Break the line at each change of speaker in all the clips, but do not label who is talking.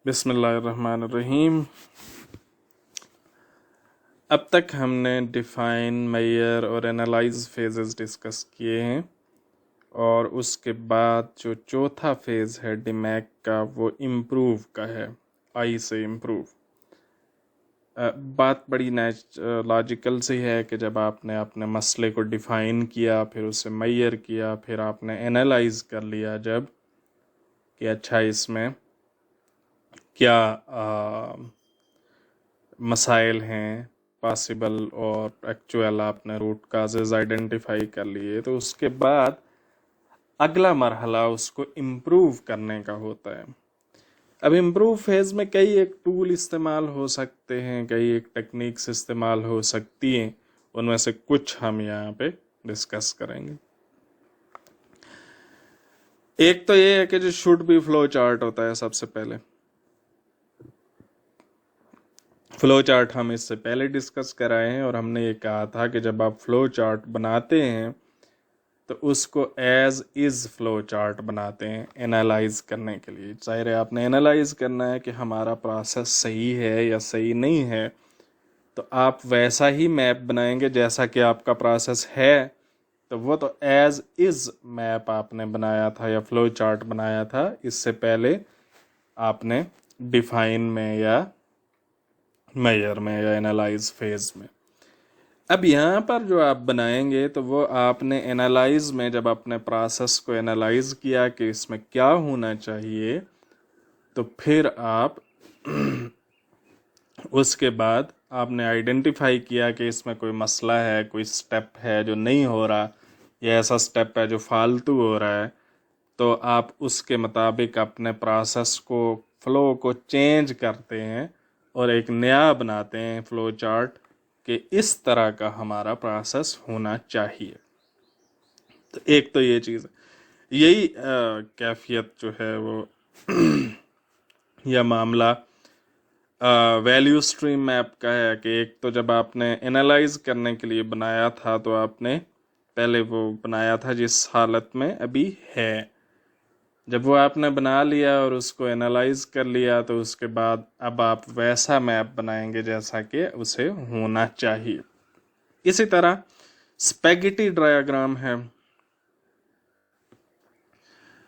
बिस्मिल्लाहिर्रहमानिर्रहीम। अब तक हमने डिफ़ाइन, मेजर और एनालाइज फेजेस डिस्कस किए हैं और उसके बाद जो चौथा फेज़ है डिमैक का वो इम्प्रूव का है, आई से इम्प्रूव। बात बड़ी लॉजिकल सी है कि जब आपने अपने मसले को डिफ़ाइन किया, फिर उसे मेजर किया, फिर आपने एनालाइज कर लिया जब कि अच्छा इसमें क्या मसाइल हैं पॉसिबल और एक्चुअल, आपने रूट काजेज आइडेंटिफाई कर लिए, तो उसके बाद अगला मरहला उसको इम्प्रूव करने का होता है। अब इम्प्रूव फेज़ में कई एक टूल इस्तेमाल हो सकते हैं, कई एक टेक्निक्स इस्तेमाल हो सकती हैं, उनमें से कुछ हम यहाँ पे डिस्कस करेंगे। एक तो ये है कि जो शुड बी फ्लो चार्ट होता है, सबसे पहले फ्लो चार्ट हम इससे पहले डिस्कस कराए हैं और हमने ये कहा था कि जब आप फ्लो चार्ट बनाते हैं तो उसको एज इज़ फ्लो चार्ट बनाते हैं एनालाइज करने के लिए। जाहिर है आपने एनालाइज करना है कि हमारा प्रोसेस सही है या सही नहीं है, तो आप वैसा ही मैप बनाएंगे जैसा कि आपका प्रोसेस है, तो वो तो एज इज़ मैप आपने बनाया था या फ्लो चार्ट बनाया था इससे पहले आपने डिफाइन में या मेजर में या एनालाइज फेज में। अब यहाँ पर जो आप बनाएंगे तो वो आपने एनालाइज में जब अपने प्रोसेस को एनालाइज किया कि इसमें क्या होना चाहिए, तो फिर आप उसके बाद आपने आइडेंटिफाई किया कि इसमें कोई मसला है, कोई स्टेप है जो नहीं हो रहा या ऐसा स्टेप है जो फालतू हो रहा है, तो आप उसके मुताबिक अपने प्रोसेस को, फ्लो को चेंज करते हैं और एक नया बनाते हैं फ्लो चार्ट कि इस तरह का हमारा प्रोसेस होना चाहिए। तो एक तो ये चीज़ है, यही कैफियत जो है वो या मामला वैल्यू स्ट्रीम मैप का है कि एक तो जब आपने एनालाइज करने के लिए बनाया था तो आपने पहले वो बनाया था जिस हालत में अभी है। जब वो आपने बना लिया और उसको एनालाइज कर लिया तो उसके बाद अब आप वैसा मैप बनाएंगे जैसा कि उसे होना चाहिए। इसी तरह स्पैगेटी डायग्राम है।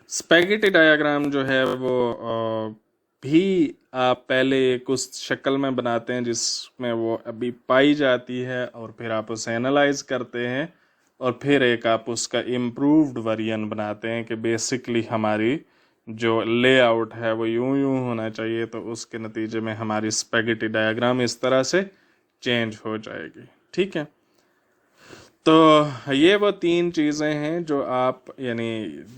स्पैगेटी डायग्राम जो है वो भी आप पहले एक उस शक्ल में बनाते हैं जिसमें वो अभी पाई जाती है और फिर आप उसे एनालाइज करते हैं और फिर एक आप उसका इम्प्रूव्ड वर्जन बनाते हैं कि बेसिकली हमारी जो लेआउट है वो यूं यूं होना चाहिए, तो उसके नतीजे में हमारी स्पैगेटी डायग्राम इस तरह से चेंज हो जाएगी। ठीक है, तो ये वो तीन चीज़ें हैं जो आप, यानी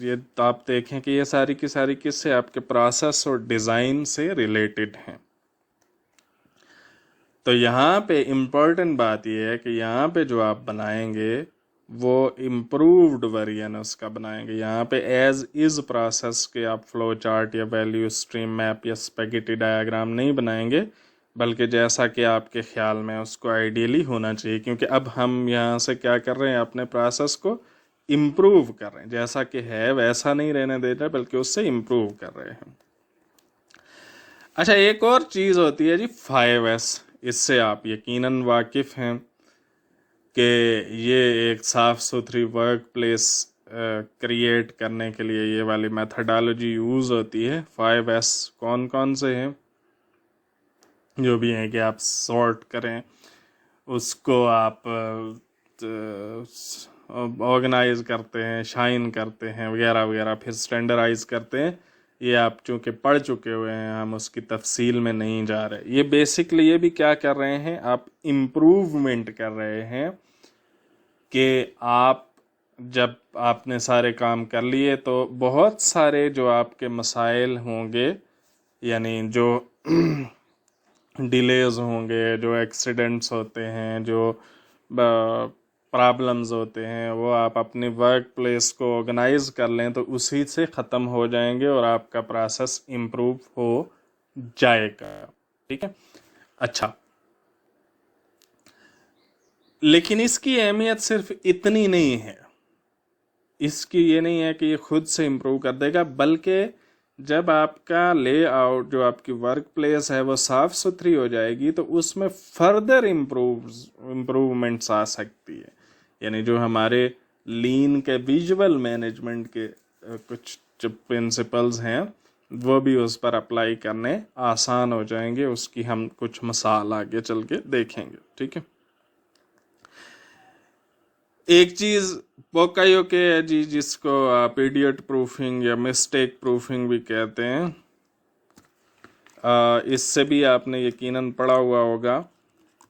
ये तो आप देखें कि ये सारी की सारी किससे, आपके प्रोसेस और डिज़ाइन से रिलेटेड हैं। तो यहाँ पे इम्पोर्टेंट बात ये है कि यहाँ पे जो आप बनाएंगे वो इम्प्रूव्ड वर्जन उसका बनाएंगे। यहाँ पे एज इज़ प्रोसेस के आप फ्लो चार्ट या वैल्यू स्ट्रीम मैप या स्पैगेटी डायग्राम नहीं बनाएंगे, बल्कि जैसा कि आपके ख्याल में उसको आइडियली होना चाहिए, क्योंकि अब हम यहाँ से क्या कर रहे हैं, अपने प्रोसेस को इम्प्रूव कर रहे हैं, जैसा कि है वैसा नहीं रहने दे रहे बल्कि उससे इम्प्रूव कर रहे हैं। अच्छा, एक और चीज़ होती है जी 5S। इससे आप यकीनन वाकिफ़ हैं कि ये एक साफ़ सुथरी वर्क प्लेस क्रिएट करने के लिए ये वाली मेथडोलॉजी यूज़ होती है। 5S कौन कौन से हैं? जो भी हैं कि आप सॉर्ट करें, उसको आप ऑर्गेनाइज करते हैं, शाइन करते हैं वगैरह वगैरह, फिर स्टैंडर्डाइज करते हैं। ये आप चूँकि पढ़ चुके हुए हैं, हम उसकी तफसील में नहीं जा रहे। ये बेसिकली ये भी क्या कर रहे हैं, आप इम्प्रूवमेंट कर रहे हैं कि आप जब आपने सारे काम कर लिए तो बहुत सारे जो आपके मसाइल होंगे, यानी जो डिलेज होंगे, जो एक्सीडेंट्स होते हैं, जो प्रॉब्लम्स होते हैं, वो आप अपनी वर्क प्लेस को ऑर्गेनाइज कर लें तो उसी से ख़त्म हो जाएंगे और आपका प्रोसेस इम्प्रूव हो जाएगा। ठीक है, अच्छा, लेकिन इसकी अहमियत सिर्फ इतनी नहीं है। इसकी ये नहीं है कि ये खुद से इम्प्रूव कर देगा, बल्कि जब आपका लेआउट जो आपकी वर्क प्लेस है वो साफ सुथरी हो जाएगी तो उसमें फर्दर इम्प्रूवमेंट्स आ सकती है। यानी जो हमारे लीन के विजुअल मैनेजमेंट के कुछ जो प्रिंसिपल्स हैं वो भी उस पर अप्लाई करने आसान हो जाएंगे। उसकी हम कुछ मिसाल आगे चल के देखेंगे। ठीक है, एक चीज पोकायोके है जी, जिसको आप इडियट प्रूफिंग या मिस्टेक प्रूफिंग भी कहते हैं। इससे भी आपने यकीनन पढ़ा हुआ होगा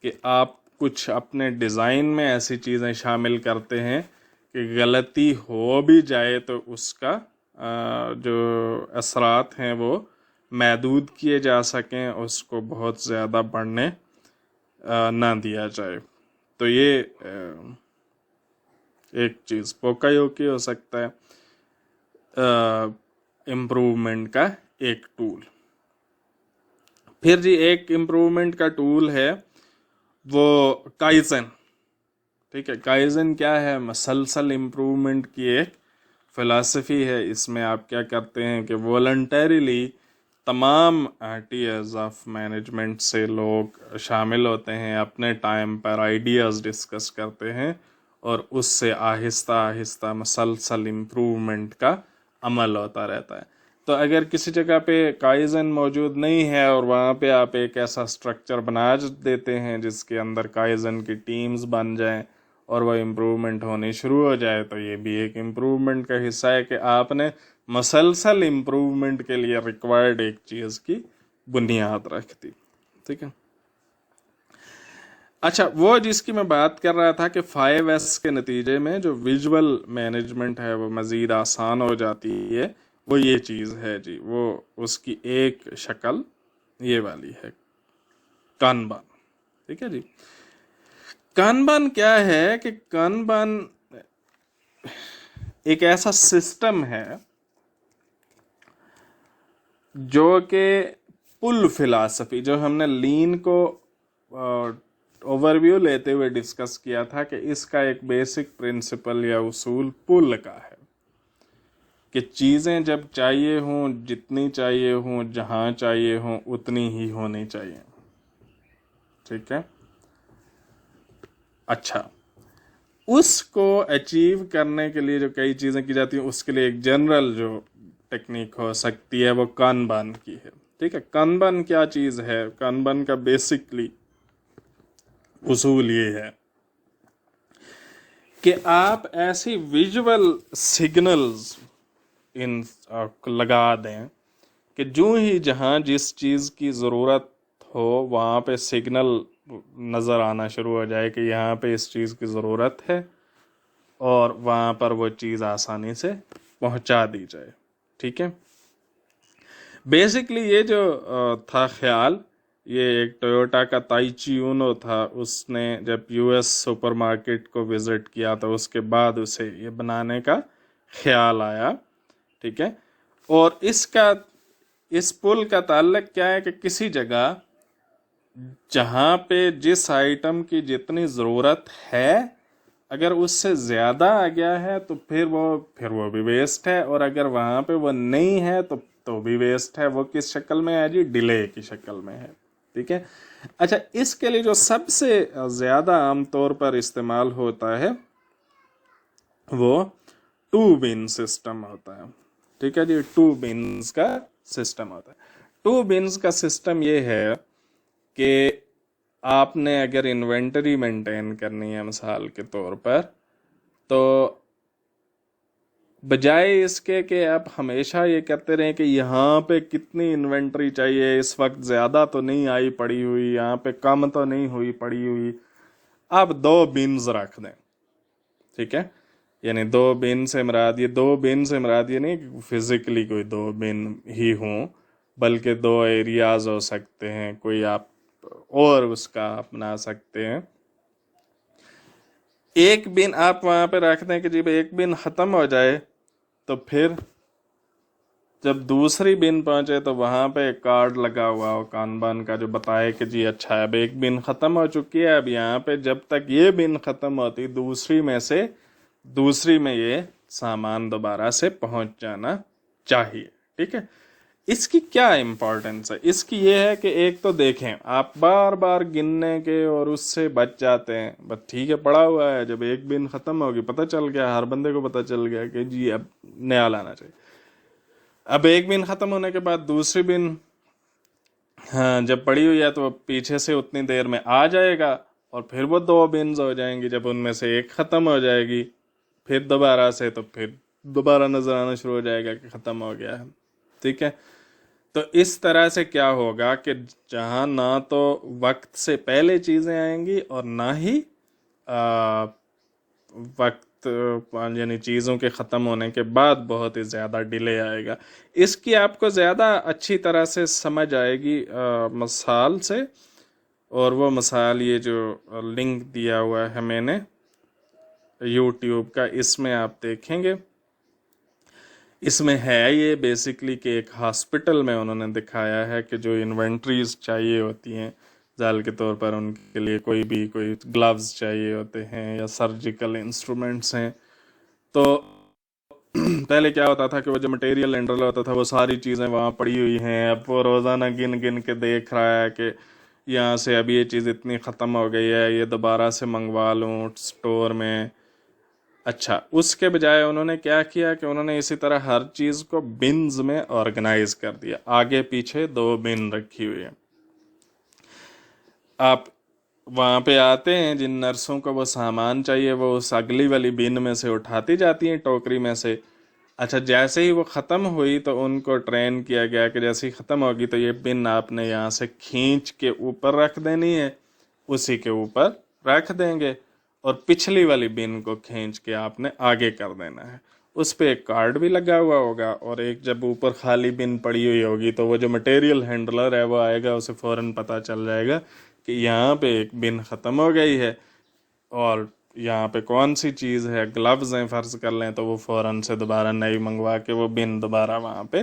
कि आप कुछ अपने डिज़ाइन में ऐसी चीज़ें शामिल करते हैं कि गलती हो भी जाए तो उसका जो असरात हैं वो महदूद किए जा सकें, उसको बहुत ज़्यादा बढ़ने ना दिया जाए। तो ये एक चीज़ पोकायोके हो सकता है इम्प्रूवमेंट का एक टूल। फिर जी एक इम्प्रूवमेंट का टूल है वो काइजन। ठीक है, काइजन क्या है? मसलसल इम्प्रूवमेंट की एक फिलॉसफी है। इसमें आप क्या करते हैं कि वॉलंटरीली तमाम टीयर्स ऑफ मैनेजमेंट से लोग शामिल होते हैं, अपने टाइम पर आइडियाज़ डिस्कस करते हैं और उससे आहिस्ता आहिस्ता मसलसल इम्प्रूवमेंट का अमल होता रहता है। तो अगर किसी जगह पे काइजन मौजूद नहीं है और वहाँ पे आप एक ऐसा स्ट्रक्चर बना देते हैं जिसके अंदर काइजन की टीम्स बन जाएं और वह इम्प्रूवमेंट होनी शुरू हो जाए, तो ये भी एक इम्प्रूवमेंट का हिस्सा है कि आपने मसलसल इम्प्रूवमेंट के लिए रिक्वायर्ड एक चीज़ की बुनियाद रख दी। ठीक है, अच्छा, वो जिसकी मैं बात कर रहा था कि 5S के नतीजे में जो विजुअल मैनेजमेंट है वो मज़ीद आसान हो जाती है, वो ये चीज़ है जी। वो उसकी एक शक्ल ये वाली है, कानबान। ठीक है जी, कानबान क्या है कि कानबान एक ऐसा सिस्टम है जो कि पुल फिलॉसफी, जो हमने लीन को ओवरव्यू लेते हुए डिस्कस किया था कि इसका एक बेसिक प्रिंसिपल या उसूल पुल का है कि चीज़ें जब चाहिए हों, जितनी चाहिए हों, जहाँ चाहिए हों, उतनी ही होनी चाहिए। ठीक है, अच्छा, उसको अचीव करने के लिए जो कई चीज़ें की जाती हैं उसके लिए एक जनरल जो टेक्निक हो सकती है वो कानबान की है। ठीक है, कानबान क्या चीज़ है? कानबान का बेसिकली उसूल ये है कि आप ऐसी विजुअल सिग्नल्स इन लगा दें कि जो ही जहाँ जिस चीज़ की ज़रूरत हो वहाँ पे सिग्नल नज़र आना शुरू हो जाए कि यहाँ पे इस चीज़ की ज़रूरत है और वहाँ पर वो चीज़ आसानी से पहुँचा दी जाए। ठीक है, बेसिकली ये जो था ख्याल, ये एक टोयोटा का ताइची ऊनो था। उसने जब यूएस सुपरमार्केट को विज़िट किया तो उसके बाद उसे ये बनाने का ख्याल आया। ठीक है, और इस पुल का ताल्लुक क्या है कि किसी जगह जहाँ पे जिस आइटम की जितनी ज़रूरत है अगर उससे ज़्यादा आ गया है तो फिर वो भी वेस्ट है, और अगर वहाँ पे वो नहीं है तो भी वेस्ट है। वो किस शक्ल में है जी? डिले की शक्ल में है। ठीक है, अच्छा, इसके लिए जो सबसे ज़्यादा आमतौर पर इस्तेमाल होता है वो टू बिन सिस्टम होता है। ठीक है जी, टू बिन्स का सिस्टम होता है। टू बिन्स का सिस्टम ये है कि आपने अगर इन्वेंटरी मेंटेन करनी है मिसाल के तौर पर, तो बजाय इसके कि आप हमेशा ये कहते रहें कि यहाँ पे कितनी इन्वेंटरी चाहिए, इस वक्त ज़्यादा तो नहीं आई पड़ी हुई, यहाँ पे कम तो नहीं हुई पड़ी हुई, आप दो बिन्स रख दें। ठीक है, यानी दो बिन से मुराद ये नहीं कि फिजिकली कोई दो बिन ही हों, बल्कि दो एरियाज हो सकते हैं, कोई आप और उसका अपना सकते हैं। एक बिन आप वहां पे रख दें कि जी भाई एक बिन ख़त्म हो जाए तो फिर जब दूसरी बिन पहुंचे तो वहां पे एक कार्ड लगा हुआ हो कानबान का जो बताए कि जी अच्छा अब एक बिन ख़त्म हो चुकी है, अब यहाँ पे जब तक ये बिन ख़त्म होती दूसरी में ये सामान दोबारा से पहुंच जाना चाहिए। ठीक है, इसकी क्या इम्पोर्टेंस है? इसकी ये है कि एक तो देखें, आप बार बार गिनने के और उससे बच जाते हैं। बस ठीक है, पड़ा हुआ है, जब एक बिन खत्म होगी, पता चल गया, हर बंदे को पता चल गया कि जी अब नया लाना चाहिए। अब एक बिन खत्म होने के बाद दूसरी बिन, हाँ, जब पड़ी हुई है तो पीछे से उतनी देर में आ जाएगा, और फिर वो दो बिन्स हो जाएंगी। जब उनमें से एक खत्म हो जाएगी, फिर दोबारा से, तो फिर दोबारा नजर आना शुरू हो जाएगा कि खत्म हो गया है। ठीक है, तो इस तरह से क्या होगा कि जहां ना तो वक्त से पहले चीजें आएंगी और ना ही वक्त यानी चीज़ों के ख़त्म होने के बाद बहुत ही ज़्यादा डिले आएगा। इसकी आपको ज़्यादा अच्छी तरह से समझ आएगी मिसाल से, और वो मिसाल ये जो लिंक दिया हुआ है मैंने यूट्यूब का, इसमें आप देखेंगे। इसमें है ये बेसिकली कि एक हॉस्पिटल में उन्होंने दिखाया है कि जो इन्वेंट्रीज चाहिए होती हैं जाल के तौर पर, उनके लिए कोई ग्लव्स चाहिए होते हैं या सर्जिकल इंस्ट्रूमेंट्स हैं, तो पहले क्या होता था कि वो जो मटेरियल हैंडल होता था वो सारी चीज़ें वहाँ पड़ी हुई हैं। अब वो रोज़ाना गिन गिन के देख रहा है कि यहाँ से अभी ये चीज़ इतनी ख़त्म हो गई है, ये दोबारा से मंगवा लूँ स्टोर में। अच्छा, उसके बजाय उन्होंने क्या किया कि उन्होंने इसी तरह हर चीज़ को बिन्स में ऑर्गेनाइज कर दिया। आगे पीछे दो बिन रखी हुई है। आप वहाँ पे आते हैं, जिन नर्सों को वो सामान चाहिए वो उस अगली वाली बिन में से उठाती जाती हैं, टोकरी में से। अच्छा, जैसे ही वो ख़त्म हुई तो उनको ट्रेन किया गया कि जैसे ही ख़त्म होगी तो ये बिन आपने यहाँ से खींच के ऊपर रख देनी है, उसी के ऊपर रख देंगे, और पिछली वाली बिन को खींच के आपने आगे कर देना है। उस पे एक कार्ड भी लगा हुआ होगा, और एक जब ऊपर खाली बिन पड़ी हुई होगी तो वो जो मटेरियल हैंडलर है वो आएगा, उसे फ़ौरन पता चल जाएगा कि यहाँ पे एक बिन ख़त्म हो गई है और यहाँ पे कौन सी चीज़ है, ग्लव्स हैं फ़र्ज कर लें, तो वो फ़ौरन से दोबारा नई मंगवा के वो बिन दोबारा वहाँ पे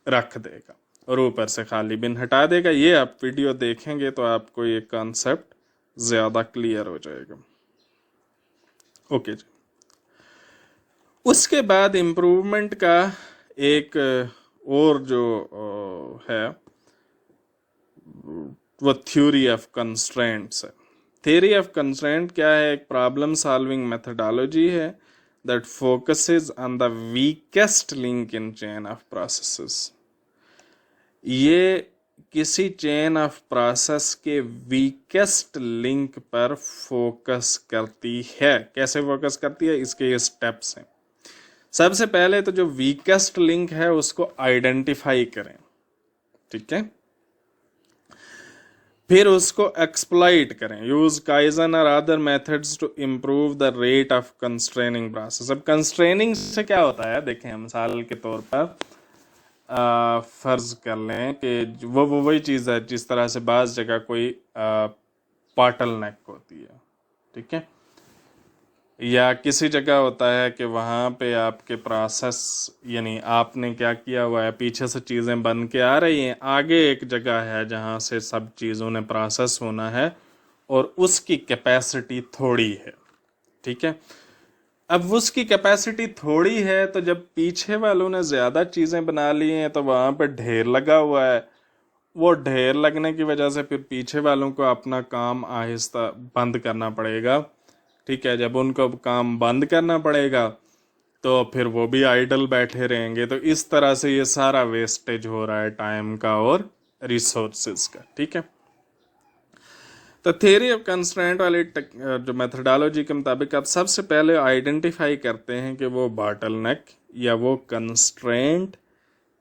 रख देगा और ऊपर से खाली बिन हटा देगा। ये आप वीडियो देखेंगे तो आपको ये कॉन्सेप्ट ज़्यादा क्लियर हो जाएगा। ओके जी, उसके बाद इम्प्रूवमेंट का एक और जो है वो थ्योरी ऑफ कंस्ट्रेंट्स है। थ्योरी ऑफ कंस्ट्रेंट क्या है? एक प्रॉब्लम सॉल्विंग मेथडोलॉजी है that focuses on the weakest link in chain of processes. ये किसी चेन ऑफ प्रोसेस के वीकेस्ट लिंक पर फोकस करती है। कैसे फोकस करती है? इसके ये स्टेप्स हैं। सबसे पहले तो जो वीकेस्ट लिंक है उसको आइडेंटिफाई करें, ठीक है। फिर उसको एक्सप्लॉइट करें, यूज काइजन और other methods to improve the rate of constraining process. अब कंस्ट्रेनिंग से क्या होता है, देखें, मिसाल के तौर पर फर्ज कर लें कि वो वही चीज़ है जिस तरह से बाज़ जगह कोई पाटल नेक होती है, ठीक है, या किसी जगह होता है कि वहाँ पे आपके प्रोसेस, यानी आपने क्या किया हुआ है, पीछे से चीज़ें बन के आ रही हैं, आगे एक जगह है जहाँ से सब चीज़ों ने प्रोसेस होना है और उसकी कैपेसिटी थोड़ी है, ठीक है। अब उसकी कैपेसिटी थोड़ी है तो जब पीछे वालों ने ज़्यादा चीज़ें बना ली हैं तो वहाँ पे ढेर लगा हुआ है। वो ढेर लगने की वजह से फिर पीछे वालों को अपना काम आहिस्ता बंद करना पड़ेगा, ठीक है। जब उनको काम बंद करना पड़ेगा तो फिर वो भी आइडल बैठे रहेंगे। तो इस तरह से ये सारा वेस्टेज हो रहा है टाइम का और रिसोर्सेज का, ठीक है। तो थ्योरी ऑफ कंस्ट्रेंट वाली जो मेथडोलॉजी के मुताबिक आप सबसे पहले आइडेंटिफाई करते हैं कि वो बॉटलनेक या वो कंस्ट्रेंट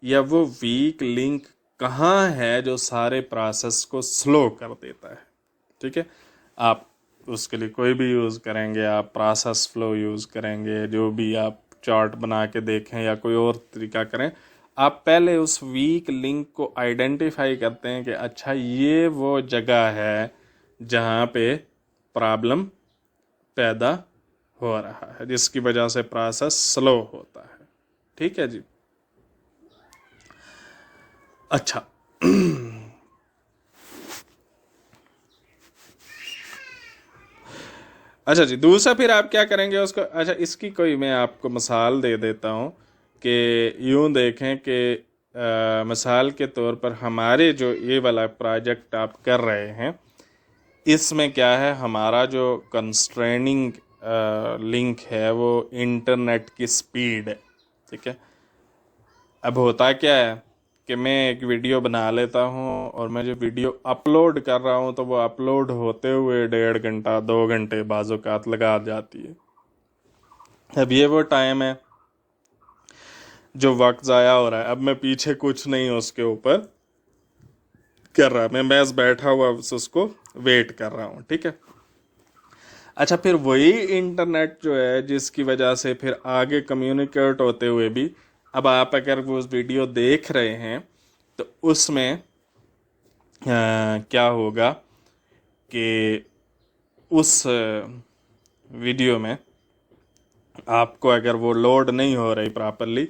या वो वीक लिंक कहाँ है जो सारे प्रोसेस को स्लो कर देता है, ठीक है। आप उसके लिए कोई भी यूज़ करेंगे, आप प्रोसेस फ्लो यूज़ करेंगे, जो भी आप चार्ट बना के देखें या कोई और तरीका करें, आप पहले उस वीक लिंक को आइडेंटिफाई करते हैं कि अच्छा ये वो जगह है जहाँ पे प्रॉब्लम पैदा हो रहा है, जिसकी वजह से प्रोसेस स्लो होता है, ठीक है जी। अच्छा अच्छा जी, दूसरा फिर आप क्या करेंगे उसको। अच्छा, इसकी कोई मैं आपको मिसाल दे देता हूँ कि यूं देखें कि मिसाल के तौर पर हमारे जो ये वाला प्रोजेक्ट आप कर रहे हैं, इसमें क्या है, हमारा जो कंस्ट्रेनिंग लिंक है वो इंटरनेट की स्पीड है। ठीक है, अब होता क्या है कि मैं एक वीडियो बना लेता हूँ और मैं जो वीडियो अपलोड कर रहा हूँ तो वो अपलोड होते हुए 1.5 घंटा 2 घंटे बाज़-औक़ात लगा जाती है। अब ये वो टाइम है जो वक्त ज़ाया हो रहा है। अब मैं पीछे कुछ नहीं उसके ऊपर कर रहा, मैं बस बैठा हुआ बस उसको वेट कर रहा हूँ। ठीक है, अच्छा, फिर वही इंटरनेट जो है जिसकी वजह से फिर आगे कम्युनिकेट होते हुए भी, अब आप अगर वो उस वीडियो देख रहे हैं तो उसमें क्या होगा कि उस वीडियो में आपको अगर वो लोड नहीं हो रही प्रॉपरली,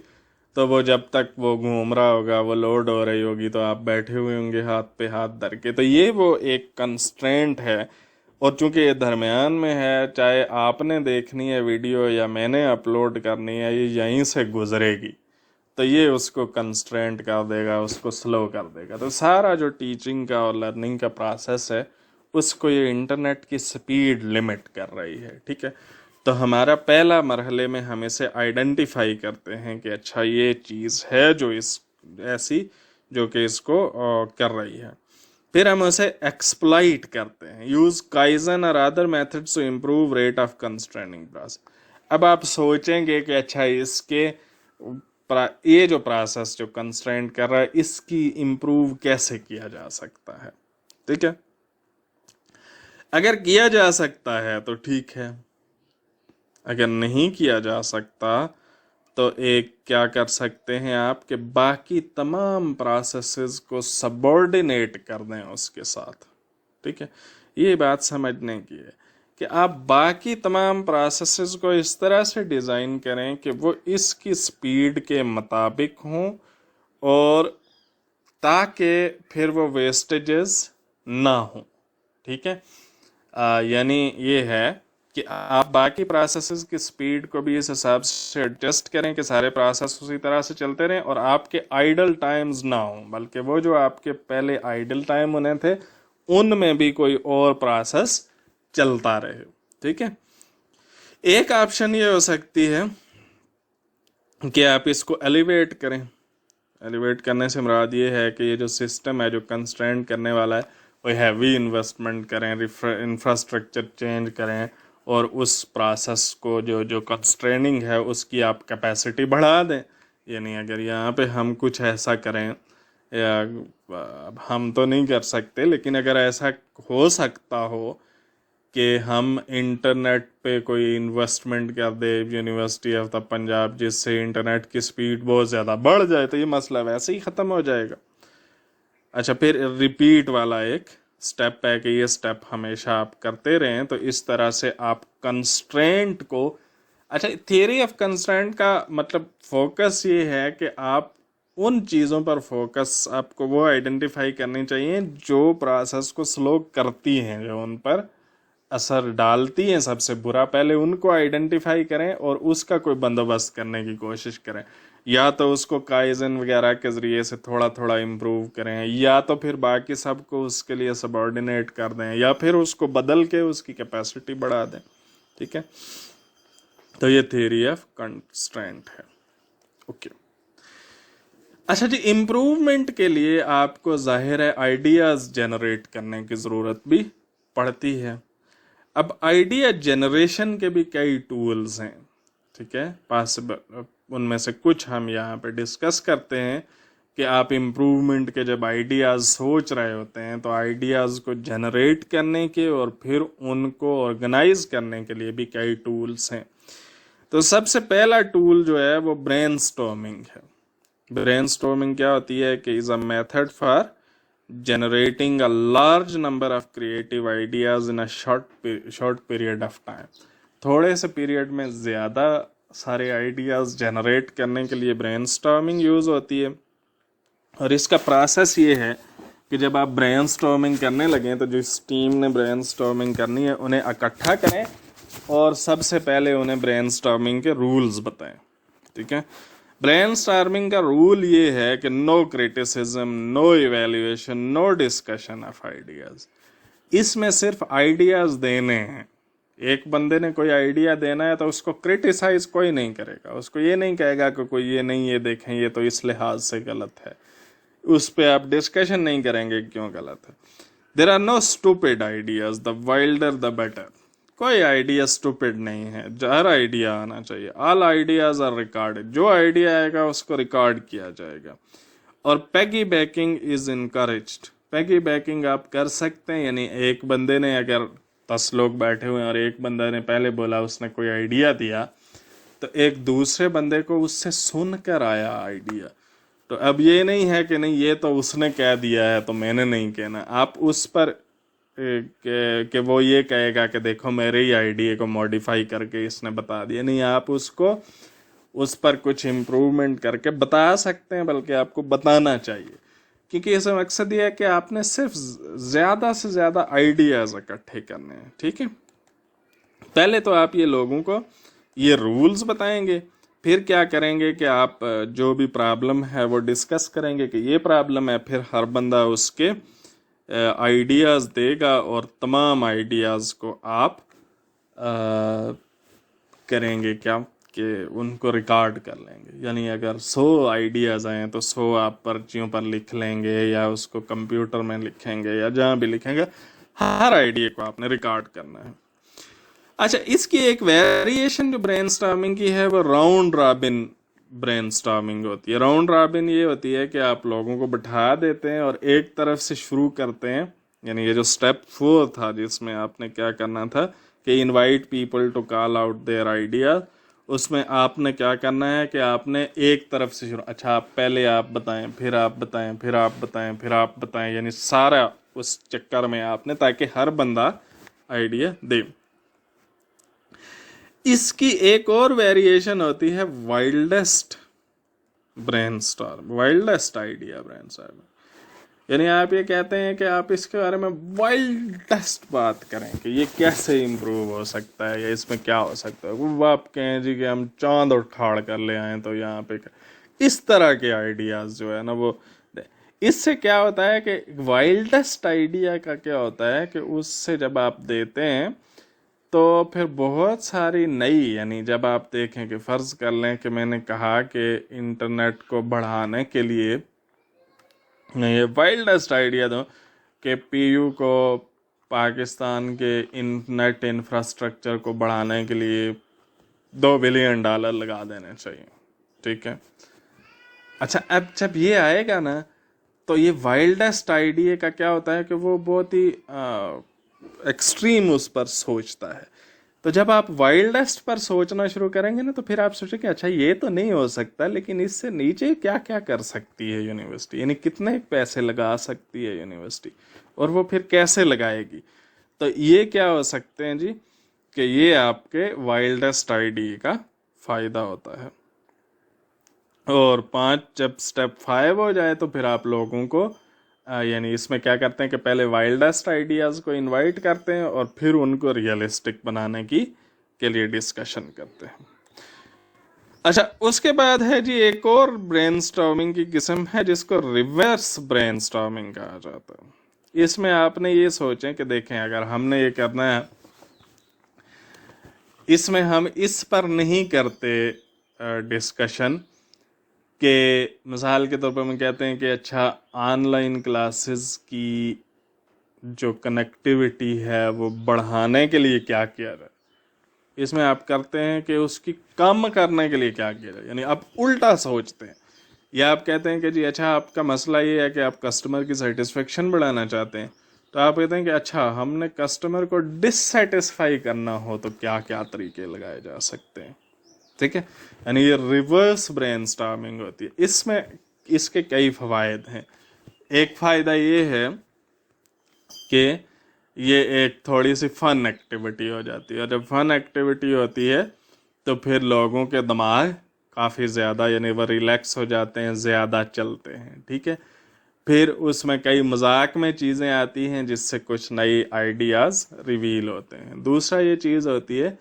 तो वो जब तक वो घूम रहा होगा, वो लोड हो रही होगी, तो आप बैठे हुए होंगे हाथ पे हाथ धर के। तो ये वो एक कंस्ट्रेंट है, और चूंकि ये दरमियान में है, चाहे आपने देखनी है वीडियो या मैंने अपलोड करनी है, ये यहीं से गुजरेगी, तो ये उसको कंस्ट्रेंट कर देगा, उसको स्लो कर देगा। तो सारा जो टीचिंग का और लर्निंग का प्रोसेस है उसको ये इंटरनेट की स्पीड लिमिट कर रही है। ठीक है, तो हमारा पहला मरहले में हम इसे आइडेंटिफाई करते हैं कि अच्छा ये चीज़ है जो इस ऐसी जो कि इसको कर रही है। फिर हम उसे एक्सप्लॉइट करते हैं, यूज काइजन और other methods to improve rate of constraining process. अब आप सोचेंगे कि अच्छा इसके ये जो प्रोसेस जो कंस्ट्रेंट कर रहा है इसकी इम्प्रूव कैसे किया जा सकता है। ठीक है, अगर किया जा सकता है तो ठीक है, अगर नहीं किया जा सकता तो एक क्या कर सकते हैं आप कि बाकी तमाम प्रोसेसेस को सबऑर्डिनेट कर दें उसके साथ। ठीक है, ये बात समझने की है कि आप बाकी तमाम प्रोसेसेस को इस तरह से डिज़ाइन करें कि वो इसकी स्पीड के मुताबिक हों, और ताकि फिर वो वेस्टेजेस ना हो। ठीक है, यानी ये है कि आप बाकी प्रोसेसेस की स्पीड को भी इस हिसाब से एडजस्ट करें कि सारे प्रोसेस उसी तरह से चलते रहें और आपके आइडल टाइम्स ना हो, बल्कि वो जो आपके पहले आइडल टाइम होने थे उनमें भी कोई और प्रोसेस चलता रहे। ठीक है, एक ऑप्शन ये हो सकती है कि आप इसको एलिवेट करें। एलिवेट करने से मुराद ये है कि ये जो सिस्टम है जो कंस्ट्रेंट करने वाला है वो हैवी इन्वेस्टमेंट करें, इंफ्रास्ट्रक्चर चेंज करें, और उस प्रोसेस को जो जो कंस्ट्रेनिंग है उसकी आप कैपेसिटी बढ़ा दें। यानी अगर यहाँ पे हम कुछ ऐसा करें, या हम तो नहीं कर सकते, लेकिन अगर ऐसा हो सकता हो कि हम इंटरनेट पे कोई इन्वेस्टमेंट कर दे यूनिवर्सिटी ऑफ द पंजाब, जिससे इंटरनेट की स्पीड बहुत ज़्यादा बढ़ जाए, तो ये मसला वैसे ही ख़त्म हो जाएगा। अच्छा, फिर रिपीट वाला एक स्टेप है कि ये स्टेप हमेशा आप करते रहें, तो इस तरह से आप कंस्ट्रेंट को, अच्छा, थियरी ऑफ कंस्ट्रेंट का मतलब फोकस ये है कि आप उन चीज़ों पर फोकस, आपको वो आइडेंटिफाई करनी चाहिए जो प्रोसेस को स्लो करती हैं, जो उन पर असर डालती हैं सबसे बुरा, पहले उनको आइडेंटिफाई करें और उसका कोई बंदोबस्त करने की कोशिश करें। या तो उसको काइजन वगैरह के ज़रिए से थोड़ा थोड़ा इम्प्रूव करें, या तो फिर बाकी सबको उसके लिए सबऑर्डिनेट कर दें, या फिर उसको बदल के उसकी कैपेसिटी बढ़ा दें। ठीक है, तो ये थ्योरी ऑफ कंस्ट्रेंट है। ओके, अच्छा जी, इम्प्रूवमेंट के लिए आपको जाहिर है आइडियाज़ जनरेट करने की ज़रूरत भी पड़ती है। अब आइडिया जनरेशन के भी कई टूल्स हैं। ठीक है, पॉसिबल उनमें से कुछ हम यहाँ पे डिस्कस करते हैं कि आप इम्प्रूवमेंट के जब आइडियाज़ सोच रहे होते हैं तो आइडियाज़ को जनरेट करने के और फिर उनको ऑर्गेनाइज करने के लिए भी कई टूल्स हैं। तो सबसे पहला टूल जो है वो ब्रेनस्टॉर्मिंग है। ब्रेनस्टॉर्मिंग क्या होती है कि is a method for generating a large number of creative ideas in a short period of time। थोड़े से पीरियड में ज़्यादा सारे आइडियाज़ जनरेट करने के लिए ब्रेनस्टॉर्मिंग यूज़ होती है। और इसका प्रोसेस ये है कि जब आप ब्रेनस्टॉर्मिंग करने लगें तो जिस टीम ने ब्रेनस्टॉर्मिंग करनी है उन्हें इकट्ठा करें और सबसे पहले उन्हें ब्रेनस्टॉर्मिंग के रूल्स बताएं। ठीक है, ब्रेनस्टॉर्मिंग का रूल ये है कि no criticism, no evaluation, no discussion of ideas. इसमें सिर्फ आइडियाज देने हैं। एक बंदे ने कोई आइडिया देना है तो उसको क्रिटिसाइज कोई नहीं करेगा, उसको ये नहीं कहेगा कि कोई ये नहीं, ये देखें ये तो इस लिहाज से गलत है, उस पर आप डिस्कशन नहीं करेंगे क्यों गलत है। There are no stupid ideas, the wilder the better. कोई आइडिया स्टूपिड नहीं है, हर आइडिया आना चाहिए। ऑल आइडियाज आर रिकॉर्डेड, जो आइडिया आएगा उसको रिकॉर्ड किया जाएगा। और piggybacking is encouraged. Piggybacking आप कर सकते हैं, यानी एक बंदे ने अगर 10 लोग बैठे हुए हैं और एक बंदा ने पहले बोला, उसने कोई आइडिया दिया, तो एक दूसरे बंदे को उससे सुन कर आया आइडिया। तो अब ये नहीं है कि नहीं ये तो उसने कह दिया है तो मैंने नहीं कहना। आप उस पर कि वो ये कहेगा कि देखो मेरे ही आइडिया को मॉडिफाई करके इसने बता दिया, नहीं, आप उसको उस पर कुछ इम्प्रूवमेंट करके बता सकते हैं, बल्कि आपको बताना चाहिए, क्योंकि इसका मकसद ये है कि आपने सिर्फ ज़्यादा से ज़्यादा आइडियाज़ इकट्ठे करने हैं। ठीक है, पहले तो आप ये लोगों को ये रूल्स बताएंगे, फिर क्या करेंगे कि आप जो भी प्रॉब्लम है वो डिस्कस करेंगे कि ये प्रॉब्लम है, फिर हर बंदा उसके आइडियाज़ देगा और तमाम आइडियाज़ को आप करेंगे क्या कि उनको रिकॉर्ड कर लेंगे। यानी अगर 100 आइडियाज़ आए तो 100 आप पर्चियों पर लिख लेंगे या उसको कंप्यूटर में लिखेंगे या जहाँ भी लिखेंगे, हर आइडिया को आपने रिकॉर्ड करना है। अच्छा, इसकी एक वेरिएशन जो ब्रेनस्टॉर्मिंग की है वो राउंड रॉबिन ब्रेनस्टॉर्मिंग होती है। राउंड रॉबिन ये होती है कि आप लोगों को बिठा देते हैं और एक तरफ से शुरू करते हैं। यानी ये जो स्टेप 4 था जिसमें आपने क्या करना था कि invite people to call out their idea, उसमें आपने क्या करना है कि आपने एक तरफ से शुरू, अच्छा आप पहले आप बताएं, फिर आप बताएं, फिर आप बताएं, फिर आप बताएं, यानी सारा उस चक्कर में आपने, ताकि हर बंदा आइडिया दे। इसकी एक और वेरिएशन होती है wildest brainstorm, wildest idea brainstorm. यानी आप ये कहते हैं कि आप इसके बारे में वाइल्डेस्ट बात करें कि ये कैसे इम्प्रूव हो सकता है या इसमें क्या हो सकता है। वो आप कहें जी कि हम चांद उखाड़ कर ले आए तो यहाँ पे इस तरह के आइडियाज़ जो है ना वो, इससे क्या होता है कि वाइल्डेस्ट आइडिया का क्या होता है कि उससे जब आप देते हैं तो फिर बहुत सारी नई, यानी जब आप देखें कि फ़र्ज़ कर लें कि मैंने कहा कि इंटरनेट को बढ़ाने के लिए ये वाइल्डेस्ट आइडिया दो कि पीयू को पाकिस्तान के इंटरनेट इंफ्रास्ट्रक्चर को बढ़ाने के लिए $2 बिलियन लगा देने चाहिए। ठीक है, अच्छा अब जब ये आएगा ना तो ये वाइल्डेस्ट आइडिया का क्या होता है कि वो बहुत ही एक्सट्रीम उस पर सोचता है। तो जब आप वाइल्डेस्ट पर सोचना शुरू करेंगे ना तो फिर आप सोचेंगे अच्छा ये तो नहीं हो सकता, लेकिन इससे नीचे क्या क्या कर सकती है यूनिवर्सिटी, यानी कितने पैसे लगा सकती है यूनिवर्सिटी और वो फिर कैसे लगाएगी। तो ये क्या हो सकते हैं जी कि ये आपके वाइल्डेस्ट आइडिया का फ़ायदा होता है। और 5 जब स्टेप 5 हो जाए तो फिर आप लोगों को यानी इसमें क्या करते हैं कि पहले वाइल्डेस्ट आइडियाज़ को इनवाइट करते हैं और फिर उनको रियलिस्टिक बनाने की के लिए डिस्कशन करते हैं। अच्छा, उसके बाद है जी एक और ब्रेनस्टॉर्मिंग की किस्म है जिसको रिवर्स ब्रेनस्टॉर्मिंग कहा जाता है। इसमें आपने ये सोचें कि देखें अगर हमने ये करना है, इसमें हम इस पर नहीं करते डिस्कशन कि मिसाल के तौर पर हम कहते हैं कि अच्छा ऑनलाइन क्लासेस की जो कनेक्टिविटी है वो बढ़ाने के लिए क्या किया जाए। इसमें आप करते हैं कि उसकी कम करने के लिए क्या किया जाए, यानी आप उल्टा सोचते हैं। या आप कहते हैं कि जी अच्छा आपका मसला ये है कि आप कस्टमर की सेटिस्फेक्शन बढ़ाना चाहते हैं, तो आप कहते हैं कि अच्छा हमने कस्टमर को डिससेटिस्फाई करना हो तो क्या क्या तरीके लगाए जा सकते हैं। ठीक है, यानी ये रिवर्स ब्रेनस्टॉर्मिंग होती है। इसमें इसके कई फ़वायद हैं। एक फ़ायदा ये है कि ये एक थोड़ी सी फ़न एक्टिविटी हो जाती है, और जब फ़न एक्टिविटी होती है तो फिर लोगों के दिमाग काफ़ी ज़्यादा यानी वो रिलैक्स हो जाते हैं, ज़्यादा चलते हैं। ठीक है, फिर उसमें कई मजाक में चीज़ें आती हैं जिससे कुछ नई आइडियाज़ रिवील होते हैं। दूसरा ये चीज़ होती है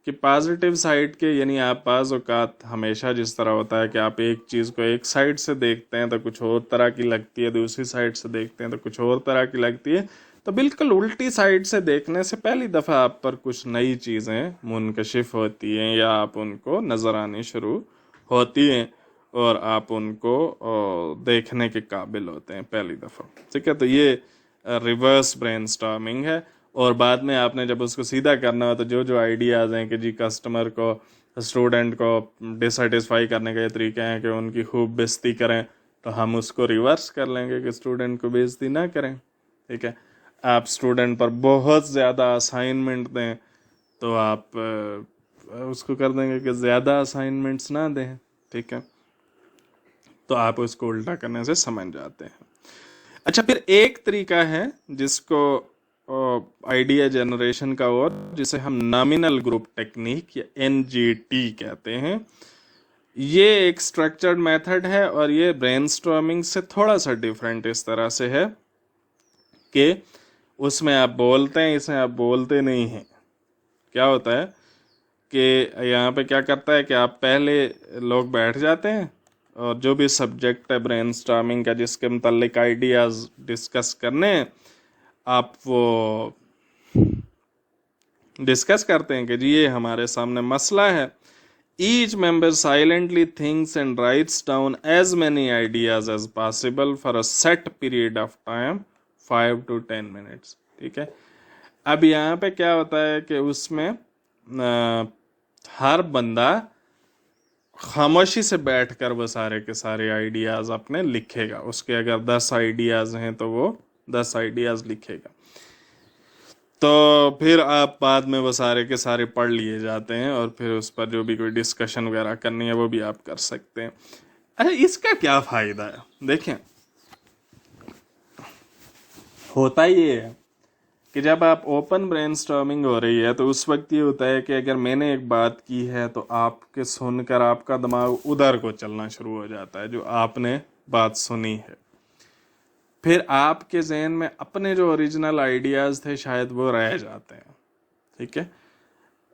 कि पॉजिटिव साइड के यानी आप बाज़ औक़ात हमेशा जिस तरह होता है कि आप एक चीज़ को एक साइड से देखते हैं तो कुछ और तरह की लगती है, दूसरी साइड से देखते हैं तो कुछ और तरह की लगती है, तो बिल्कुल उल्टी साइड से देखने से पहली दफ़ा आप पर कुछ नई चीज़ें मुनकशिफ होती हैं या आप उनको नज़र आनी शुरू होती हैं और आप उनको देखने के काबिल होते हैं पहली दफ़ा। ठीक है, तो ये रिवर्स ब्रेनस्टॉर्मिंग है। और बाद में आपने जब उसको सीधा करना हो तो जो जो आइडियाज़ हैं कि जी कस्टमर को, स्टूडेंट को डिससेटिस्फाई करने के तरीके हैं कि उनकी खूब बेइज्जती करें, तो हम उसको रिवर्स कर लेंगे कि स्टूडेंट को बेइज्जती ना करें। ठीक है, आप स्टूडेंट पर बहुत ज़्यादा असाइनमेंट दें तो आप उसको कर देंगे कि ज़्यादा असाइनमेंट्स ना दें। ठीक है, तो आप उसको उल्टा करने से समझ जाते हैं। अच्छा, फिर एक तरीका है जिसको आइडिया जनरेशन का और जिसे हम नॉमिनल ग्रुप टेक्निक या NGT कहते हैं। ये एक स्ट्रक्चर्ड मेथड है और ये ब्रेनस्टॉर्मिंग से थोड़ा सा डिफरेंट इस तरह से है कि उसमें आप बोलते हैं, इसमें आप बोलते नहीं हैं। क्या होता है कि यहाँ पे क्या करता है कि आप पहले लोग बैठ जाते हैं और जो भी सब्जेक्ट है ब्रेनस्टॉर्मिंग का जिसके मुतालिक आइडियाज़ डिस्कस करने हैं, आप वो डिस्कस करते हैं कि जी ये हमारे सामने मसला है। Each member silently thinks and writes down as many ideas as possible for a set period of time 5 to 10 minutes। ठीक है, अब यहाँ पे क्या होता है कि उसमें हर बंदा खामोशी से बैठकर वो सारे के सारे आइडियाज़ अपने लिखेगा। उसके अगर 10 आइडियाज़ हैं तो वो 10 आइडियाज़ लिखेगा। तो फिर आप बाद में वो सारे के सारे पढ़ लिए जाते हैं और फिर उस पर जो भी कोई डिस्कशन वगैरह करनी है वो भी आप कर सकते हैं। अरे इसका क्या फ़ायदा है? देखें, होता ये है कि जब आप ओपन ब्रेनस्टॉर्मिंग हो रही है तो उस वक्त ये होता है कि अगर मैंने एक बात की है तो आपके सुनकर आपका दिमाग उधर को चलना शुरू हो जाता है जो आपने बात सुनी है। फिर आपके जहन में अपने जो ओरिजिनल आइडियाज़ थे शायद वो रह जाते हैं। ठीक है,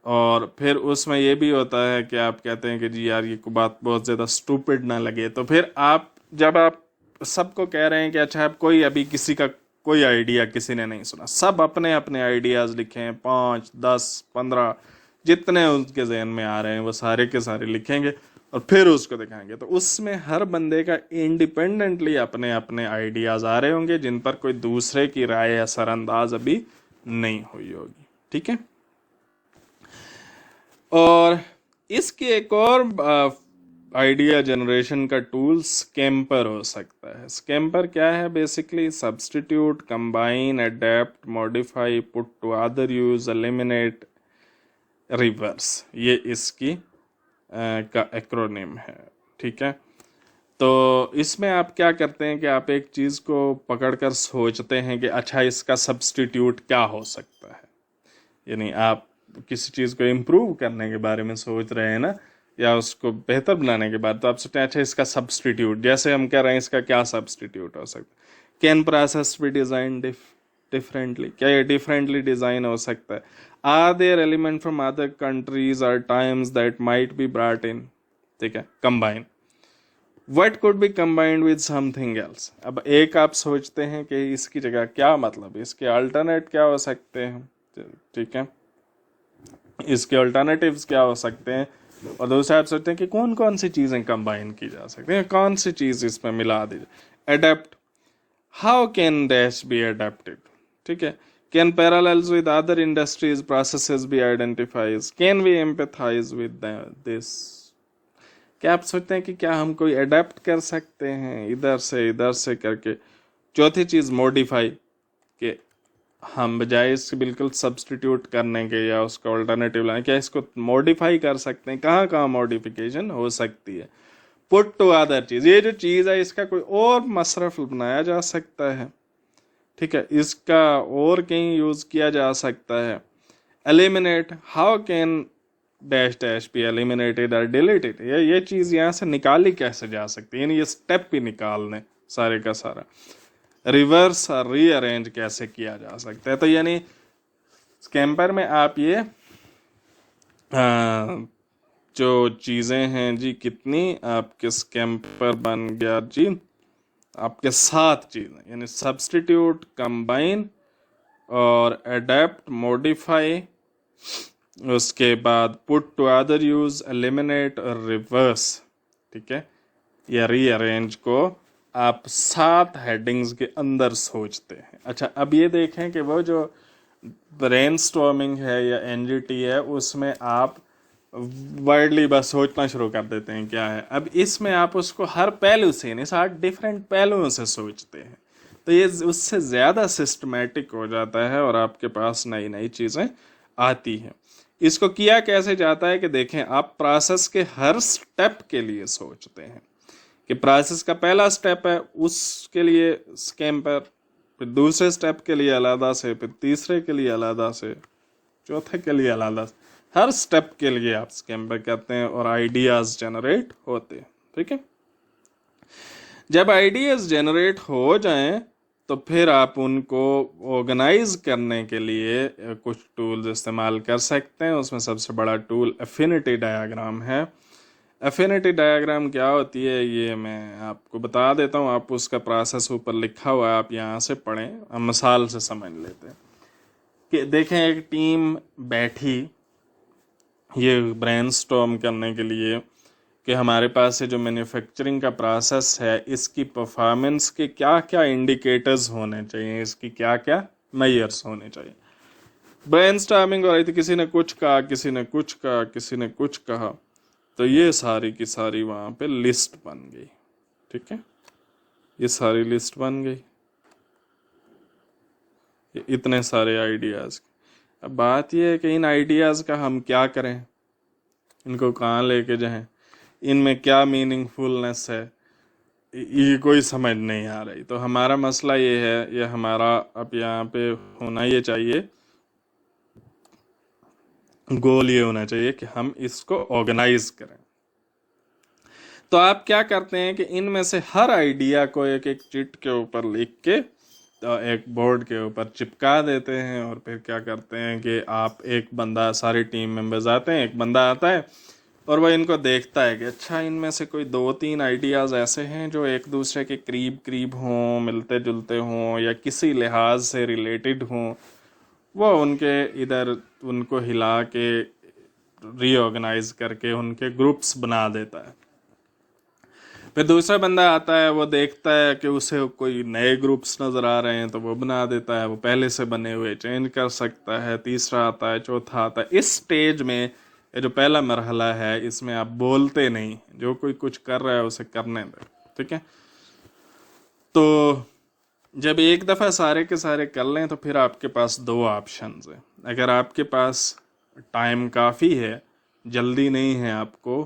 और फिर उसमें ये भी होता है कि आप कहते हैं कि जी यार ये बात बहुत ज़्यादा स्टूपिड ना लगे, तो फिर आप जब आप सबको कह रहे हैं कि अच्छा आप कोई अभी किसी का कोई आइडिया किसी ने नहीं सुना, सब अपने अपने आइडियाज़ लिखे हैं, 5, 10, 15 जितने उनके जहन में आ रहे हैं वो सारे के सारे लिखेंगे और फिर उसको दिखाएंगे। तो उसमें हर बंदे का इंडिपेंडेंटली अपने अपने आइडियाज़ आ रहे होंगे जिन पर कोई दूसरे की राय असरअंदाज अभी नहीं हुई होगी। ठीक है, और इसकी एक और आइडिया जनरेशन का टूल स्कैम्पर हो सकता है। स्कैम्पर क्या है? Basically substitute, combine, adapt, modify, put to other use, eliminate, reverse, ये इसकी का एक्रोनिम है। ठीक है, तो इसमें आप क्या करते हैं कि आप एक चीज़ को पकड़कर सोचते हैं कि अच्छा इसका सब्स्टिट्यूट क्या हो सकता है। यानी आप किसी चीज़ को इम्प्रूव करने के बारे में सोच रहे हैं ना, या उसको बेहतर बनाने के बाद, तो आप सोचते हैं अच्छा इसका सब्स्टिट्यूट, जैसे हम कह रहे हैं इसका क्या सब्स्टिट्यूट हो सकता है। Can process be design differently, क्या ये डिफरेंटली डिज़ाइन हो सकता है। Are there element from other countries और times that might be brought in. ठीक है, combine, what could be combined with something else. अब एक आप सोचते हैं कि इसकी जगह क्या, मतलब इसके अल्टरनेट क्या हो सकते हैं। ठीक है, इसके अल्टरनेटिव्स क्या हो सकते हैं, और दूसरा आप सोचते हैं कि कौन कौन सी चीज़ें कंबाइन की जा सकती हैं, कौन सी चीज़ इसमें मिला दी जाए। Adapt, how can dash be adapted. ठीक है, can parallels with other industries processes be identifies, can we empathise with this. क्या आप सोचते हैं कि क्या हम कोई अडेप्ट कर सकते हैं इधर से करके। चौथी चीज़ मॉडिफाई, कि हम बजाय इसके बिल्कुल सब्स्टिट्यूट करने के या उसका अल्टरनेटिव लाने, क्या इसको मॉडिफाई कर सकते हैं, कहाँ कहाँ मॉडिफिकेशन हो सकती है। पुट टू अदर चीज़, ये जो चीज़ है इसका कोई और मसरफ बनाया जा सकता है। ठीक है, इसका और कहीं यूज़ किया जा सकता है। Eliminate, how can dash dash be eliminated और डिलीटेड, ये चीज़ यहाँ से निकाली कैसे जा सकती है, यानी ये स्टेप भी निकालने सारे का सारा। रिवर्स और रीअरेंज कैसे किया जा सकता है। तो यानी स्कैम्पर में आप ये हाँ, जो चीज़ें हैं जी, कितनी आपके स्कैम्पर बन गया जी, आपके 7 चीज़ें, यानी सब्स्टिट्यूट, कंबाइन और अडेप्ट, मॉडिफाई, उसके बाद put to other use, eliminate और रिवर्स। ठीक है, या रीअरेंज को आप 7 हेडिंग्स के अंदर सोचते हैं। अच्छा, अब ये देखें कि वो जो ब्रेनस्टॉर्मिंग है या एनजीटी है, उसमें आप वाइडली बस सोचना शुरू कर देते हैं क्या है। अब इसमें आप उसको हर पहलू से, यानी 7 डिफरेंट पहलुओं से सोचते हैं, तो ये उससे ज़्यादा सिस्टमेटिक हो जाता है और आपके पास नई नई चीज़ें आती हैं। इसको किया कैसे जाता है कि देखें, आप प्रोसेस के हर स्टेप के लिए सोचते हैं कि प्रोसेस का पहला स्टेप है, उसके लिए स्कैम्पर, फिर दूसरे स्टेप के लिए अलग से, फिर तीसरे के लिए अलग से, चौथे के लिए अलग से, हर स्टेप के लिए आप स्कैम्पर करते हैं और आइडियाज जनरेट होते हैं। ठीक है, जब आइडियाज जनरेट हो जाएं तो फिर आप उनको ऑर्गेनाइज करने के लिए कुछ टूल्स इस्तेमाल कर सकते हैं। उसमें सबसे बड़ा टूल एफिनिटी डायग्राम है। एफिनिटी डायग्राम क्या होती है ये मैं आपको बता देता हूँ, आप उसका प्रोसेस ऊपर लिखा हुआ है, आप यहाँ से पढ़ें, हम मिसाल से समझ लेते हैं कि देखें, एक टीम बैठी ये ब्रेनस्टॉर्म करने के लिए कि हमारे पास ये जो मैन्युफैक्चरिंग का प्रोसेस है, इसकी परफॉर्मेंस के क्या क्या इंडिकेटर्स होने चाहिए, इसकी क्या क्या मेजर्स होने चाहिए। ब्रेनस्टॉर्मिंग हो रही थी, किसी ने कुछ कहा, किसी ने कुछ कहा, किसी ने कुछ कहा, तो ये सारी की सारी वहाँ पे लिस्ट बन गई। ठीक है, ये सारी लिस्ट बन गई, ये इतने सारे आइडियाज़। अब बात ये है कि इन आइडियाज़ का हम क्या करें, इनको कहाँ लेके जाएं, इनमें क्या मीनिंगफुलनेस है, ये कोई समझ नहीं आ रही। तो हमारा मसला ये है, ये हमारा अब यहाँ पे होना ये चाहिए, गोल ये होना चाहिए कि हम इसको ऑर्गेनाइज करें। तो आप क्या करते हैं कि इनमें से हर आइडिया को एक एक चिट के ऊपर लिख के तो एक बोर्ड के ऊपर चिपका देते हैं, और फिर क्या करते हैं कि आप एक बंदा, सारी टीम मेंबर्स आते हैं, एक बंदा आता है और वह इनको देखता है कि अच्छा, इनमें से कोई 2-3 आइडियाज़ ऐसे हैं जो एक दूसरे के करीब करीब हों, मिलते जुलते हों या किसी लिहाज से रिलेटेड हों, वो उनके इधर उनको हिला के रीऑर्गेनाइज करके उनके ग्रुप्स बना देता है। फिर दूसरा बंदा आता है, वो देखता है कि उसे कोई नए ग्रुप्स नज़र आ रहे हैं तो वो बना देता है, वो पहले से बने हुए चेंज कर सकता है। तीसरा आता है, चौथा आता है। इस स्टेज में ये जो पहला मरहला है, इसमें आप बोलते नहीं, जो कोई कुछ कर रहा है उसे करने दे। ठीक है, तो जब एक दफ़ा सारे के सारे कर लें तो फिर आपके पास 2 ऑप्शंस हैं। अगर आपके पास टाइम काफ़ी है, जल्दी नहीं है आपको,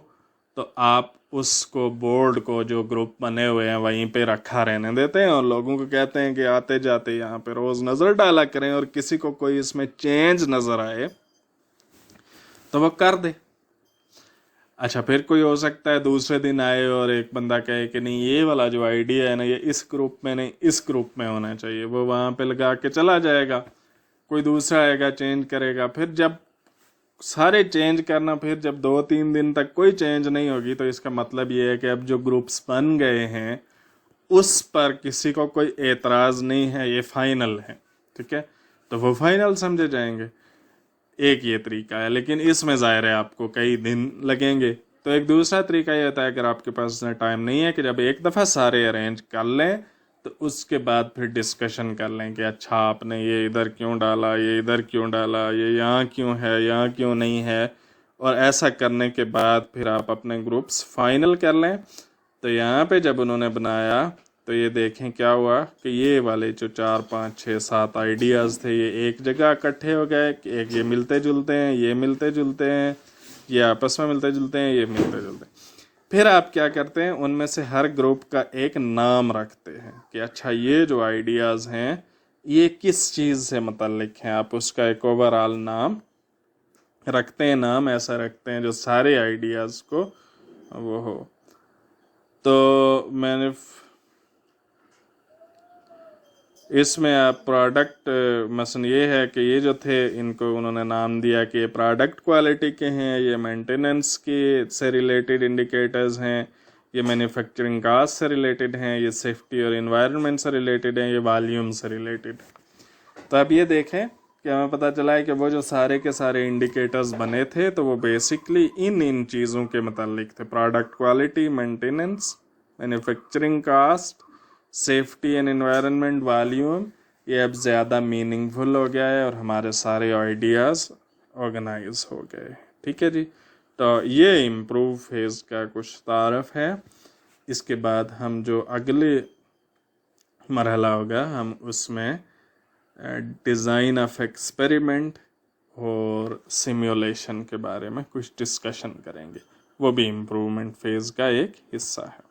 तो आप उसको बोर्ड को जो ग्रुप बने हुए हैं वहीं पे रखा रहने देते हैं और लोगों को कहते हैं कि आते जाते यहाँ पे रोज़ नज़र डाला करें, और किसी को कोई इसमें चेंज नज़र आए तो वो कर दे। अच्छा, फिर कोई हो सकता है दूसरे दिन आए और एक बंदा कहे कि नहीं, ये वाला जो आइडिया है ना, ये इस ग्रुप में नहीं, इस ग्रुप में होना चाहिए, वो वहाँ पे लगा के चला जाएगा। कोई दूसरा आएगा, चेंज करेगा। फिर जब सारे चेंज करना, फिर जब 2-3 दिन तक कोई चेंज नहीं होगी, तो इसका मतलब ये है कि अब जो ग्रुप्स बन गए हैं उस पर किसी को कोई एतराज़ नहीं है, ये फाइनल है। ठीक है, तो वो फाइनल समझे जाएंगे। एक ये तरीका है, लेकिन इसमें ज़ाहिर है आपको कई दिन लगेंगे। तो एक दूसरा तरीका ये होता है, अगर आपके पास इतना टाइम नहीं है, कि जब एक दफ़ा सारे अरेंज कर लें तो उसके बाद फिर डिस्कशन कर लें कि अच्छा, आपने ये इधर क्यों डाला, ये इधर क्यों डाला, ये यहाँ क्यों है, यहाँ क्यों नहीं है। और ऐसा करने के बाद फिर आप अपने ग्रुप्स फाइनल कर लें। तो यहाँ पे जब उन्होंने बनाया तो ये देखें क्या हुआ कि ये वाले जो 4-5-6-7 आइडियाज़ थे, ये एक जगह इकट्ठे हो गए कि एक ये मिलते जुलते हैं, ये मिलते जुलते हैं, ये आपस में मिलते जुलते हैं, ये मिलते जुलते हैं। फिर आप क्या करते हैं, उनमें से हर ग्रुप का एक नाम रखते हैं कि अच्छा, ये जो आइडियाज़ हैं ये किस चीज़ से मुतल्लिक हैं। आप उसका एक ओवरऑल नाम रखते हैं, नाम ऐसा रखते हैं जो सारे आइडियाज़ को वो हो। तो मैंने इसमें आप प्रोडक्ट मसलन ये है कि ये जो थे इनको उन्होंने नाम दिया कि ये प्रोडक्ट क्वालिटी के हैं, ये मेंटेनेंस के से रिलेटेड इंडिकेटर्स हैं, ये मैन्युफैक्चरिंग कास्ट से रिलेटेड हैं, ये सेफ्टी और इन्वायरमेंट से रिलेटेड हैं, ये वॉल्यूम से रिलेटेड। तो अब ये देखें कि हमें पता चला है कि वो जो सारे के सारे इंडिकेटर्स बने थे तो वो बेसिकली इन चीज़ों के मुतालिक थे, product quality, maintenance, manufacturing cost, safety and environment, volume. ये अब ज़्यादा मीनिंगफुल हो गया है और हमारे सारे आइडियाज़ ऑर्गेनाइज हो गए। ठीक है जी, तो ये इम्प्रूव फेज़ का कुछ तारफ़ है। इसके बाद हम जो अगले मरहला होगा हम उसमें डिज़ाइन ऑफ एक्सपेरिमेंट और सिमुलेशन के बारे में कुछ डिस्कशन करेंगे, वो भी इम्प्रूवमेंट फेज़ का एक हिस्सा है।